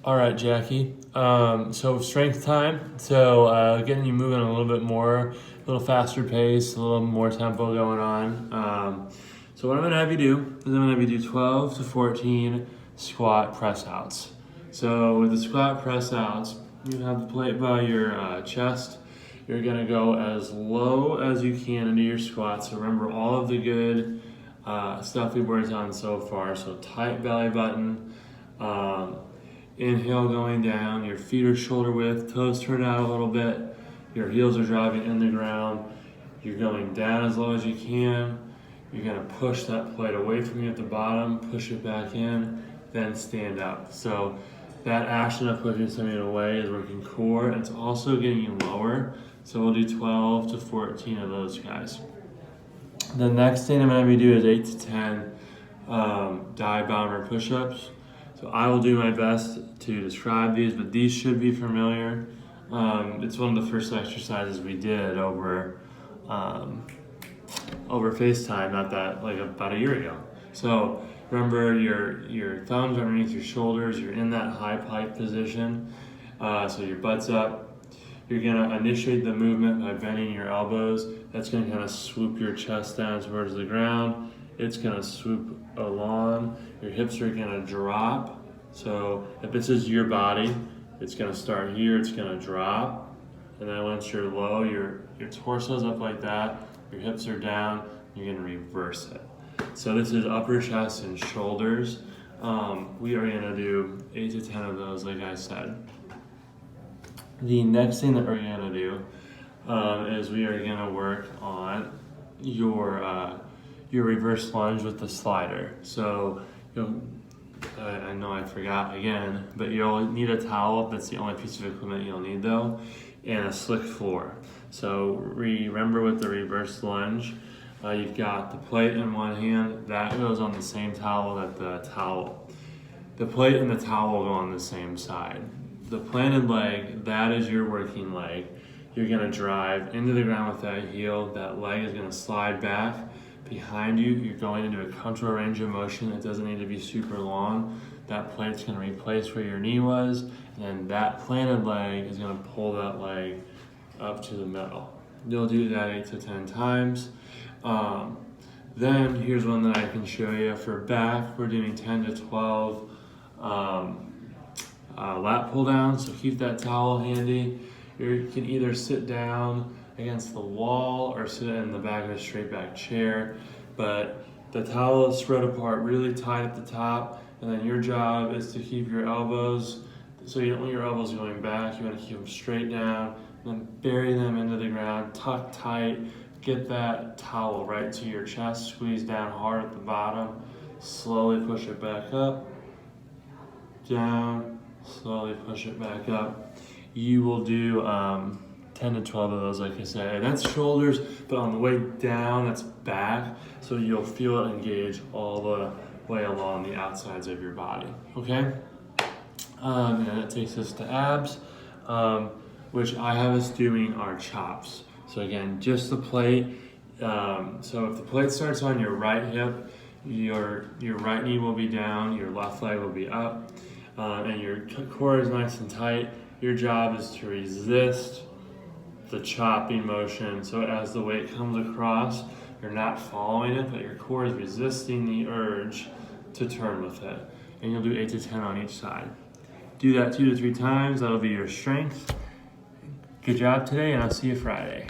All right, Jackie. So strength time. So getting you moving a little bit more, a little faster pace, a little more tempo going on. So what I'm gonna have you do is I'm gonna have you do 12 to 14 squat press outs. So with the squat press outs, you have the plate by your chest. You're gonna go as low as you can into your squat. So remember all of the good stuff we've worked on so far. So tight belly button. Inhale going down, your feet are shoulder width, toes turned out a little bit, your heels are driving in the ground, you're going down as low as you can, you're gonna push that plate away from you at the bottom, push it back in, then stand up. So that action of pushing something away is working core, and it's also getting you lower. So we'll do 12 to 14 of those guys. The next thing I'm gonna have you do is 8 to 10 dive bomber push-ups. So I will do my best to describe these, but these should be familiar. It's one of the first exercises we did over FaceTime, not that, like about a year ago. So remember your thumbs underneath your shoulders, you're in that high plank position. So your butt's up. You're gonna initiate the movement by bending your elbows. That's gonna kind of swoop your chest down towards the ground. It's gonna swoop along. Your hips are gonna drop. So if this is your body, it's gonna start here, it's gonna drop. And then once you're low, your torso's up like that, your hips are down, you're gonna reverse it. So this is upper chest and shoulders. We are gonna do 8 to 10 of those, like I said. The next thing that we're gonna do is we are gonna work on your reverse lunge with the slider. So I know I forgot again, but you'll need a towel. That's the only piece of equipment you'll need though, and a slick floor. So remember with the reverse lunge, you've got the plate in one hand, that goes on the same towel that the plate and the towel will go on the same side. The planted leg, that is your working leg. You're gonna drive into the ground with that heel, that leg is gonna slide back behind you. You're going into a comfortable range of motion. It doesn't need to be super long. That plate's gonna replace where your knee was, and then that planted leg is gonna pull that leg up to the middle. You'll do that 8 to 10 times. Then here's one that I can show you. For back, we're doing 10 to 12 lat pull downs, so keep that towel handy. You can either sit down against the wall or sit in the back of a straight back chair, but the towel is spread apart really tight at the top, and then your job is to keep your elbows, so you don't want your elbows going back, you want to keep them straight down, and then bury them into the ground, tuck tight, get that towel right to your chest, squeeze down hard at the bottom, slowly push it back up, down, slowly push it back up. You will do 10 to 12 of those, like I said. And that's shoulders, but on the way down, that's back. So you'll feel it engage all the way along the outsides of your body, okay? And that takes us to abs, which I have us doing our chops. So again, just the plate. So if the plate starts on your right hip, your right knee will be down, your left leg will be up, and your core is nice and tight. Your job is to resist the chopping motion. So as the weight comes across, you're not following it, but your core is resisting the urge to turn with it. And you'll do 8 to 10 on each side. Do that 2 to 3 times. That'll be your strength. Good job today, and I'll see you Friday.